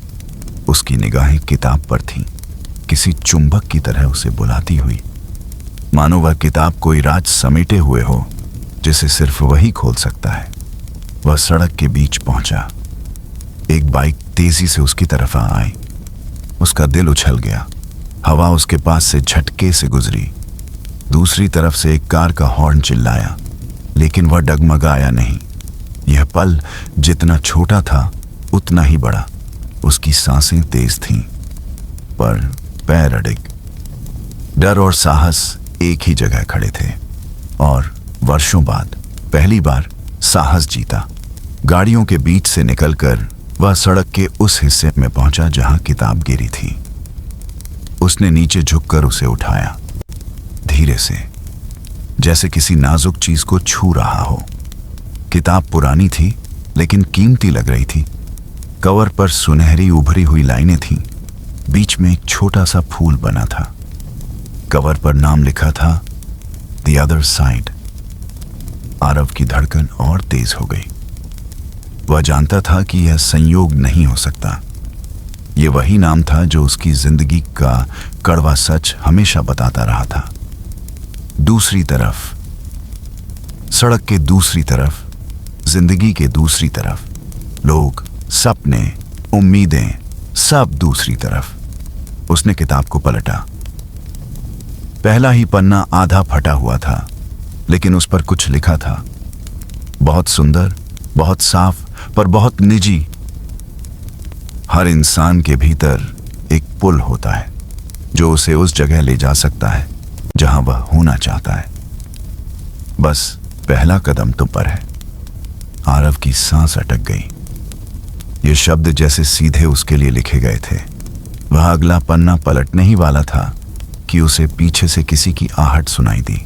उसकी निगाहें किताब पर थीं, किसी चुंबक की तरह उसे बुलाती हुई, मानो वह किताब कोई राज समेटे हुए हो जिसे सिर्फ वही खोल सकता है। वह सड़क के बीच पहुंचा। एक बाइक तेजी से उसकी तरफ आई। उसका दिल उछल गया। हवा उसके पास से झटके से गुजरी। दूसरी तरफ से एक कार का हॉर्न चिल्लाया, लेकिन वह डगमगाया नहीं। यह पल जितना छोटा था उतना ही बड़ा। उसकी सांसें तेज थीं, पर पैर अडिग। डर और साहस एक ही जगह खड़े थे, और वर्षों बाद पहली बार साहस जीता। गाड़ियों के बीच से निकलकर वह सड़क के उस हिस्से में पहुंचा जहां किताब गिरी थी। उसने नीचे झुककर उसे उठाया, धीरे से, जैसे किसी नाजुक चीज को छू रहा हो। किताब पुरानी थी, लेकिन कीमती लग रही थी। कवर पर सुनहरी उभरी हुई लाइनें थीं। बीच में एक छोटा सा फूल बना था। कवर पर नाम लिखा था, द अदर साइड। आरव की धड़कन और तेज हो गई। वह जानता था कि यह संयोग नहीं हो सकता। यह वही नाम था जो उसकी जिंदगी का कड़वा सच हमेशा बताता रहा था। दूसरी तरफ, सड़क के दूसरी तरफ जिंदगी के दूसरी तरफ लोग, सपने, उम्मीदें, सब दूसरी तरफ। उसने किताब को पलटा। पहला ही पन्ना आधा फटा हुआ था, लेकिन उस पर कुछ लिखा था, बहुत सुंदर, बहुत साफ, पर बहुत निजी। हर इंसान के भीतर एक पुल होता है जो उसे उस जगह ले जा सकता है जहां वह होना चाहता है। बस पहला कदम तुम पर है। आरव की सांस अटक गई। ये शब्द जैसे सीधे उसके लिए लिखे गए थे। वह अगला पन्ना पलटने ही वाला था कि उसे पीछे से किसी की आहट सुनाई दी।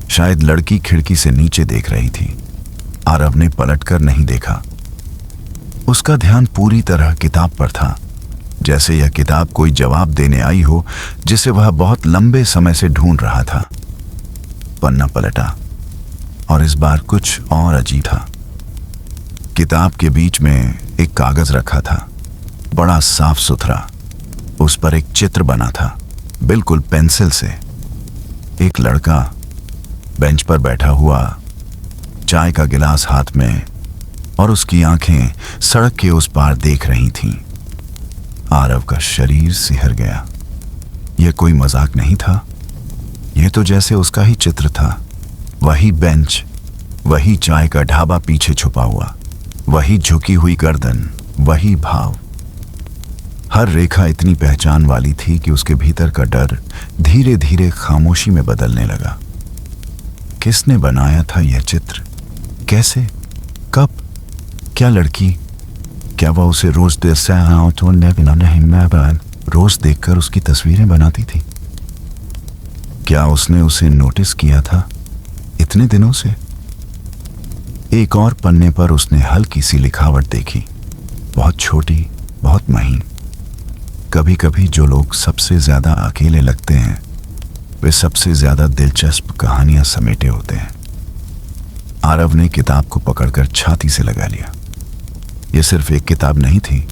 शायद लड़की खिड़की से नीचे देख रही थी। आरव ने पलटकर नहीं देखा। उसका ध्यान पूरी तरह किताब पर था, जैसे यह किताब कोई जवाब देने आई हो जिसे वह बहुत लंबे समय से ढूंढ रहा था। पन्ना पलटा और इस बार कुछ और अजीब था। किताब के बीच में एक कागज रखा था, बड़ा साफ सुथरा। उस पर एक चित्र बना था, बिल्कुल पेंसिल से। एक लड़का बेंच पर बैठा हुआ, चाय का गिलास हाथ में, और उसकी आंखें सड़क के उस पार देख रही थीं। आरव का शरीर सिहर गया। यह कोई मजाक नहीं था। यह तो जैसे उसका ही चित्र था। वही बेंच, वही चाय का ढाबा पीछे छुपा हुआ, वही झुकी हुई गर्दन, वही भाव। हर रेखा इतनी पहचान वाली थी कि उसके भीतर का डर धीरे धीरे खामोशी में बदलने लगा। किसने बनाया था यह चित्र? कैसे? कब? क्या लड़की? क्या वह उसे रोज रोज देखकर उसकी तस्वीरें बनाती थी? क्या उसने उसे नोटिस किया था इतने दिनों से? एक और पन्ने पर उसने हल्की सी लिखावट देखी, बहुत छोटी, बहुत महीन। कभी कभी जो लोग सबसे ज्यादा अकेले लगते हैं वे सबसे ज्यादा दिलचस्प कहानियां समेटे होते हैं। आरव ने किताब को पकड़कर छाती से लगा लिया। यह सिर्फ एक किताब नहीं थी,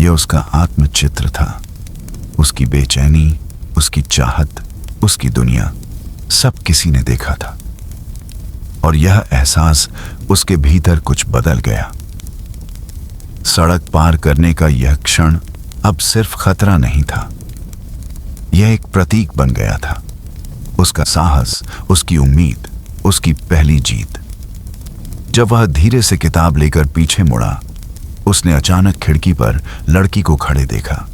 यह उसका आत्मचित्र था। उसकी बेचैनी, उसकी चाहत, उसकी दुनिया, सब किसी ने देखा था। और यह एहसास उसके भीतर कुछ बदल गया। सड़क पार करने का यह क्षण अब सिर्फ खतरा नहीं था, यह एक प्रतीक बन गया था। उसका साहस, उसकी उम्मीद, उसकी पहली जीत। जब वह धीरे से किताब लेकर पीछे मुड़ा, उसने अचानक खिड़की पर लड़की को खड़े देखा।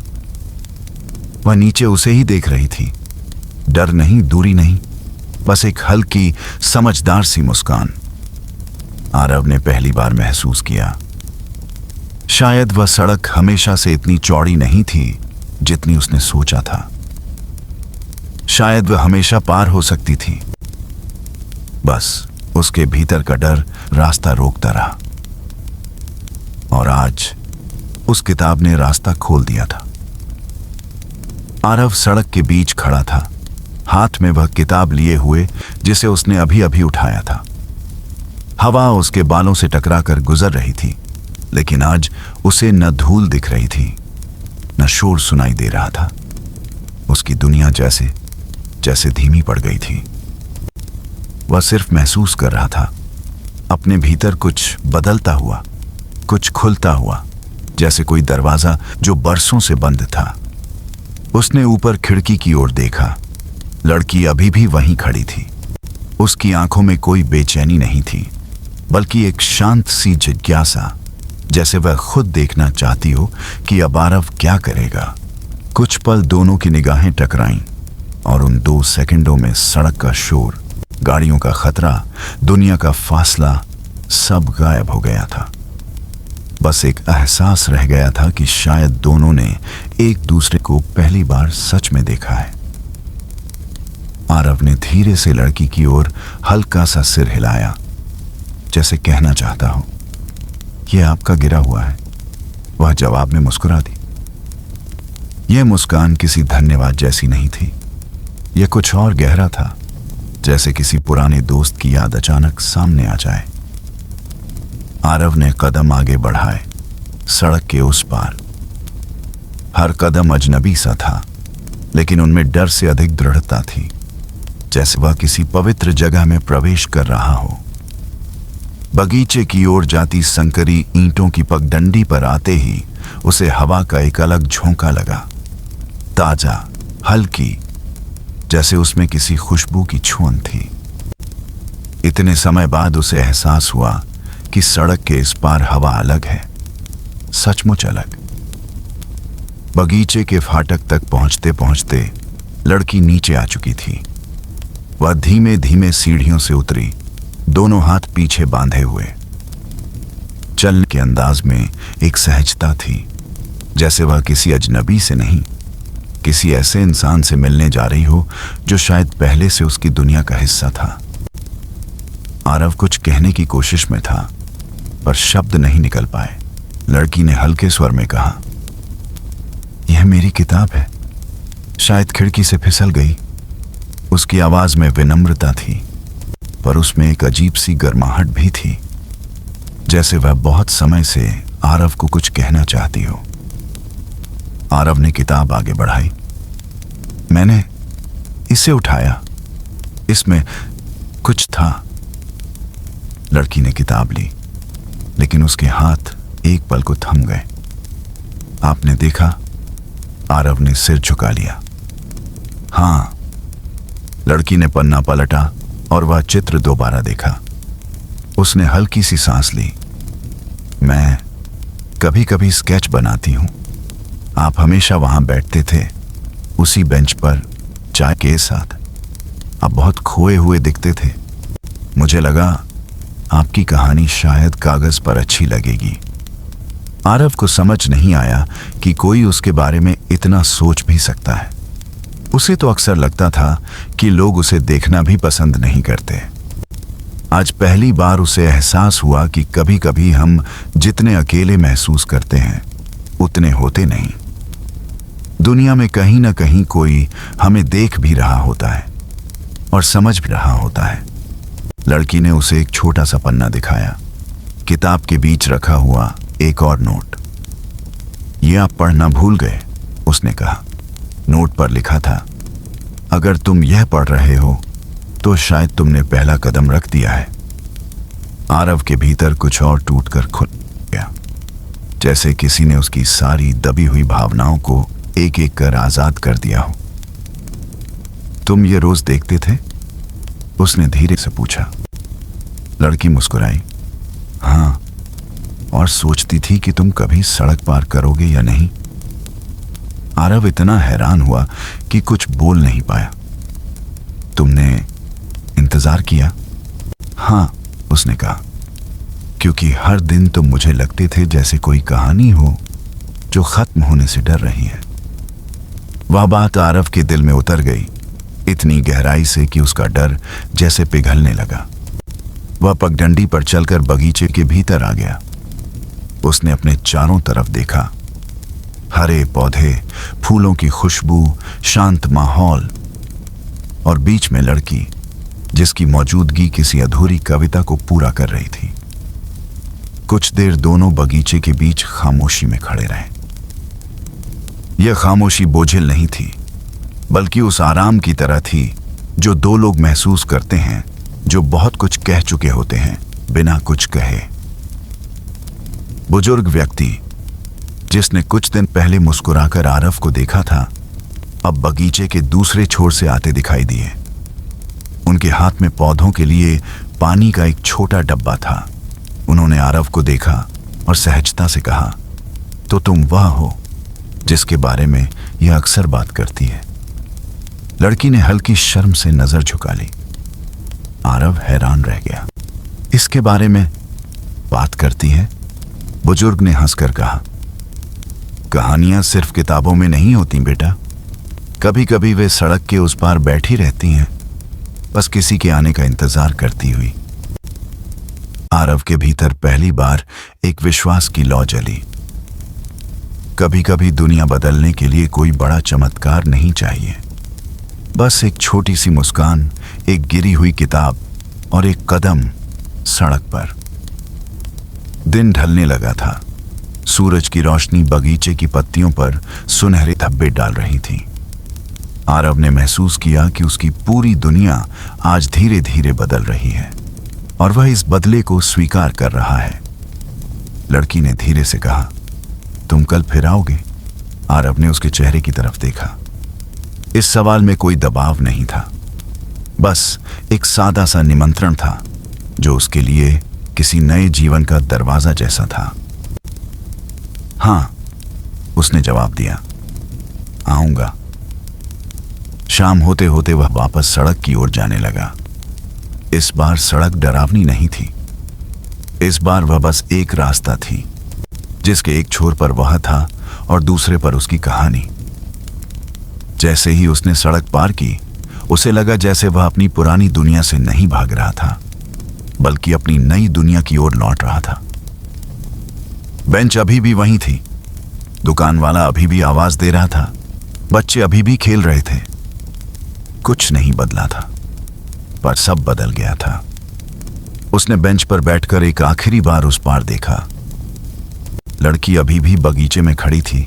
वह नीचे उसे ही देख रही थी। डर नहीं, दूरी नहीं, बस एक हल्की, समझदार सी मुस्कान। आरव ने पहली बार महसूस किया, शायद वह सड़क हमेशा से इतनी चौड़ी नहीं थी जितनी उसने सोचा था। शायद वह हमेशा पार हो सकती थी। बस उसके भीतर का डर रास्ता रोकता रहा। और आज उस किताब ने रास्ता खोल दिया था। आरव सड़क के बीच खड़ा था, हाथ में वह किताब लिए हुए जिसे उसने अभी अभी उठाया था। हवा उसके बालों से टकराकर गुजर रही थी, लेकिन आज उसे न धूल दिख रही थी, न शोर सुनाई दे रहा था। उसकी दुनिया जैसे जैसे धीमी पड़ गई थी। वह सिर्फ महसूस कर रहा था, अपने भीतर कुछ बदलता हुआ, कुछ खुलता हुआ, जैसे कोई दरवाजा जो बरसों से बंद था। उसने ऊपर खिड़की की ओर देखा। लड़की अभी भी वहीं खड़ी थी। उसकी आंखों में कोई बेचैनी नहीं थी, बल्कि एक शांत सी जिज्ञासा, जैसे वह खुद देखना चाहती हो कि अब आरव क्या करेगा। कुछ पल दोनों की निगाहें टकराईं और उन 2 सेकंडों में सड़क का शोर, गाड़ियों का खतरा, दुनिया का फासला सब गायब हो गया था। बस एक एहसास रह गया था कि शायद दोनों ने एक दूसरे को पहली बार सच में देखा है। आरव ने धीरे से लड़की की ओर हल्का सा सिर हिलाया, जैसे कहना चाहता हो, यह आपका गिरा हुआ है। वह जवाब में मुस्कुरा दी। यह मुस्कान किसी धन्यवाद जैसी नहीं थी, यह कुछ और गहरा था, जैसे किसी पुराने दोस्त की याद अचानक सामने आ जाए। आरव ने कदम आगे बढ़ाए, सड़क के उस पार। हर कदम अजनबी सा था, लेकिन उनमें डर से अधिक दृढ़ता थी, जैसे वह किसी पवित्र जगह में प्रवेश कर रहा हो। बगीचे की ओर जाती संकरी ईंटों की पगडंडी पर आते ही उसे हवा का एक अलग झोंका लगा, ताजा, हल्की, जैसे उसमें किसी खुशबू की छुअन थी। इतने समय बाद उसे एहसास हुआ कि सड़क के इस पार हवा अलग है, सचमुच अलग। बगीचे के फाटक तक पहुंचते पहुंचते लड़की नीचे आ चुकी थी। वह धीमे धीमे सीढ़ियों से उतरी, दोनों हाथ पीछे बांधे हुए। चलने के अंदाज में एक सहजता थी, जैसे वह किसी अजनबी से नहीं, किसी ऐसे इंसान से मिलने जा रही हो जो शायद पहले से उसकी दुनिया का हिस्सा था। आरव कुछ कहने की कोशिश में था, पर शब्द नहीं निकल पाए। लड़की ने हल्के स्वर में कहा, यह मेरी किताब है, शायद खिड़की से फिसल गई। उसकी आवाज में विनम्रता थी, पर उसमें एक अजीब सी गर्माहट भी थी, जैसे वह बहुत समय से आरव को कुछ कहना चाहती हो। आरव ने किताब आगे बढ़ाई। मैंने इसे उठाया, इसमें कुछ था। लड़की ने किताब ली, लेकिन उसके हाथ एक पल को थम गए। आपने देखा? आरव ने सिर झुका लिया। हाँ। लड़की ने पन्ना पलटा और वह चित्र दोबारा देखा। उसने हल्की सी सांस ली। मैं कभी कभी स्केच बनाती हूं। आप हमेशा वहां बैठते थे, उसी बेंच पर, चाय के साथ। आप बहुत खोए हुए दिखते थे। मुझे लगा आपकी कहानी शायद कागज पर अच्छी लगेगी। आरव को समझ नहीं आया कि कोई उसके बारे में इतना सोच भी सकता है। उसे तो अक्सर लगता था कि लोग उसे देखना भी पसंद नहीं करते। आज पहली बार उसे एहसास हुआ कि कभी कभी हम जितने अकेले महसूस करते हैं, उतने होते नहीं। दुनिया में कहीं ना कहीं कोई हमें देख भी रहा होता है और समझ भी रहा होता है। लड़की ने उसे एक छोटा सा पन्ना दिखाया, किताब के बीच रखा हुआ एक और नोट। ये आप पढ़ना भूल गए, उसने कहा। नोट पर लिखा था, अगर तुम यह पढ़ रहे हो तो शायद तुमने पहला कदम रख दिया है। आरव के भीतर कुछ और टूटकर खुल गया, जैसे किसी ने उसकी सारी दबी हुई भावनाओं को एक एक कर आजाद कर दिया हो। तुम ये रोज देखते थे? उसने धीरे से पूछा। लड़की मुस्कुराई। हाँ, और सोचती थी कि तुम कभी सड़क पार करोगे या नहीं। आरव इतना हैरान हुआ कि कुछ बोल नहीं पाया। तुमने इंतजार किया? हाँ, उसने कहा, क्योंकि हर दिन तुम मुझे लगते थे जैसे कोई कहानी हो जो खत्म होने से डर रही है। वह बात आरव के दिल में उतर गई, इतनी गहराई से कि उसका डर जैसे पिघलने लगा। वह पगडंडी पर चलकर बगीचे के भीतर आ गया। उसने अपने चारों तरफ देखा। हरे पौधे, फूलों की खुशबू, शांत माहौल, और बीच में लड़की, जिसकी मौजूदगी किसी अधूरी कविता को पूरा कर रही थी। कुछ देर दोनों बगीचे के बीच खामोशी में खड़े रहे। यह खामोशी बोझिल नहीं थी, बल्कि उस आराम की तरह थी जो दो लोग महसूस करते हैं जो बहुत कुछ कह चुके होते हैं बिना कुछ कहे। बुजुर्ग व्यक्ति, जिसने कुछ दिन पहले मुस्कुराकर आरव को देखा था, अब बगीचे के दूसरे छोर से आते दिखाई दिए। उनके हाथ में पौधों के लिए पानी का एक छोटा डब्बा था। उन्होंने आरव को देखा और सहजता से कहा, तो तुम वह हो जिसके बारे में यह अक्सर बात करती है। लड़की ने हल्की शर्म से नजर झुका ली। आरव हैरान रह गया। इसके बारे में बात करती है? बुजुर्ग ने हंसकर कहा, कहानियां सिर्फ किताबों में नहीं होती बेटा। कभी कभी वे सड़क के उस पार बैठी रहती हैं, बस किसी के आने का इंतजार करती हुई। आरव के भीतर पहली बार एक विश्वास की लौ जली। कभी कभी दुनिया बदलने के लिए कोई बड़ा चमत्कार नहीं चाहिए, बस एक छोटी सी मुस्कान, एक गिरी हुई किताब और एक कदम सड़क पर। दिन ढलने लगा था। सूरज की रोशनी बगीचे की पत्तियों पर सुनहरे धब्बे डाल रही थी। आरव ने महसूस किया कि उसकी पूरी दुनिया आज धीरे धीरे बदल रही है। और वह इस बदले को स्वीकार कर रहा है। लड़की ने धीरे से कहा, तुम कल फिर आओगे? आरव ने उसके चेहरे की तरफ देखा। इस सवाल में कोई दबाव नहीं था, बस एक सादा सा निमंत्रण था जो उसके लिए किसी नए जीवन का दरवाजा जैसा था। हाँ, उसने जवाब दिया, आऊंगा। शाम होते होते वह वापस सड़क की ओर जाने लगा। इस बार सड़क डरावनी नहीं थी। इस बार वह बस एक रास्ता थी, जिसके एक छोर पर वह था और दूसरे पर उसकी कहानी। जैसे ही उसने सड़क पार की, उसे लगा जैसे वह अपनी पुरानी दुनिया से नहीं भाग रहा था, बल्कि अपनी नई दुनिया की ओर लौट रहा था। बेंच अभी भी वहीं थी, दुकान वाला अभी भी आवाज दे रहा था, बच्चे अभी भी खेल रहे थे। कुछ नहीं बदला था, पर सब बदल गया था। उसने बेंच पर बैठकर एक आखिरी बार उस पार देखा। लड़की अभी भी बगीचे में खड़ी थी,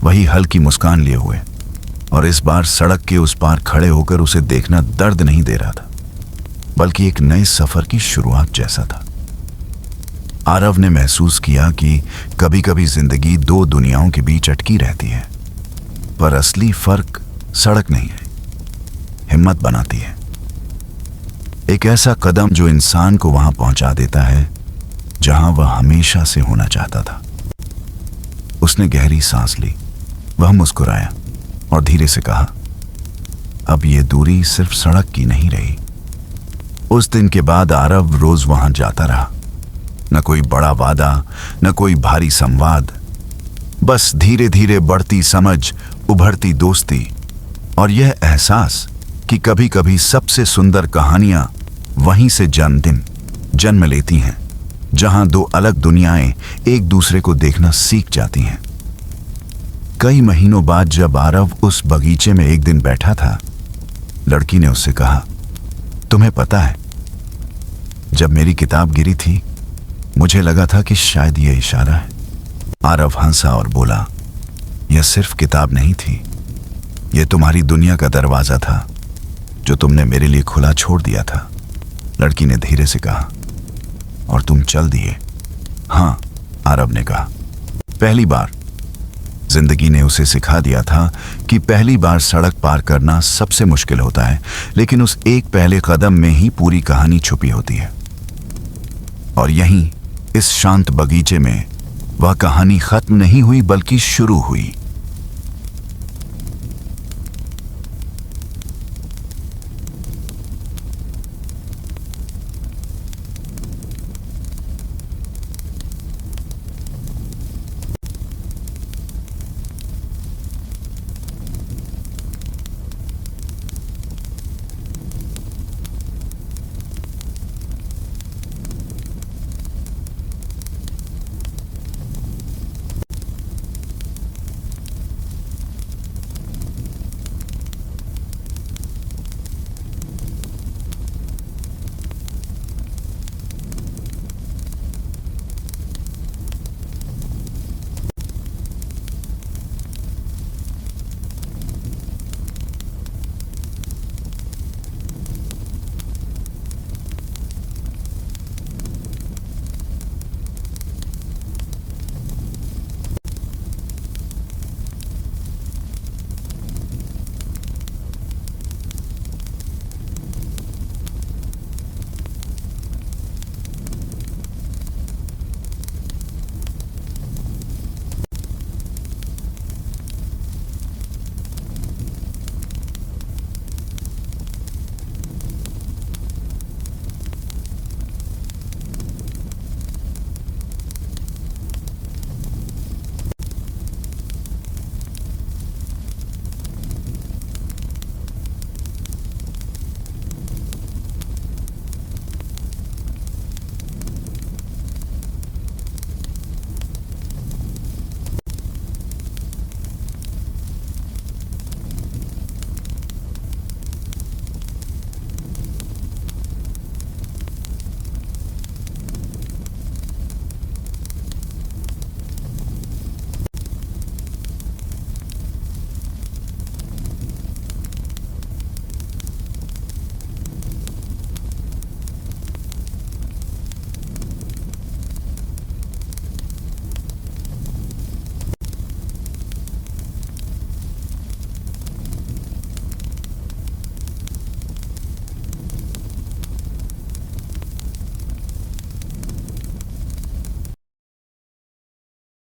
वही हल्की मुस्कान लिए हुए, और इस बार सड़क के उस पार खड़े होकर उसे देखना दर्द नहीं दे रहा था, बल्कि एक नए सफर की शुरुआत जैसा था। आरव ने महसूस किया कि कभी कभी जिंदगी दो दुनियाओं के बीच अटकी रहती है, पर असली फर्क सड़क नहीं है, हिम्मत बनाती है। एक ऐसा कदम जो इंसान को वहां पहुंचा देता है जहां वह हमेशा से होना चाहता था। उसने गहरी सांस ली, वह मुस्कुराया और धीरे से कहा, अब यह दूरी सिर्फ सड़क की नहीं रही। उस दिन के बाद आरव रोज वहां जाता रहा। न कोई बड़ा वादा, न कोई भारी संवाद, बस धीरे धीरे बढ़ती समझ, उभरती दोस्ती और यह एहसास कि कभी कभी सबसे सुंदर कहानियां वहीं से जन्म लेती हैं, जहां दो अलग दुनियाएं एक दूसरे को देखना सीख जाती हैं। कई महीनों बाद जब आरव उस बगीचे में एक दिन बैठा था, लड़की ने उससे कहा, तुम्हें पता है, जब मेरी किताब गिरी थी, मुझे लगा था कि शायद यह इशारा है। आरव हंसा और बोला, यह सिर्फ किताब नहीं थी, यह तुम्हारी दुनिया का दरवाजा था जो तुमने मेरे लिए खुला छोड़ दिया था। लड़की ने धीरे से कहा, और तुम चल दिए। हाँ, आरव ने कहा, पहली बार। जिंदगी ने उसे सिखा दिया था कि पहली बार सड़क पार करना सबसे मुश्किल होता है, लेकिन उस एक पहले कदम में ही पूरी कहानी छुपी होती है। और यहीं इस शांत बगीचे में वह कहानी खत्म नहीं हुई, बल्कि शुरू हुई।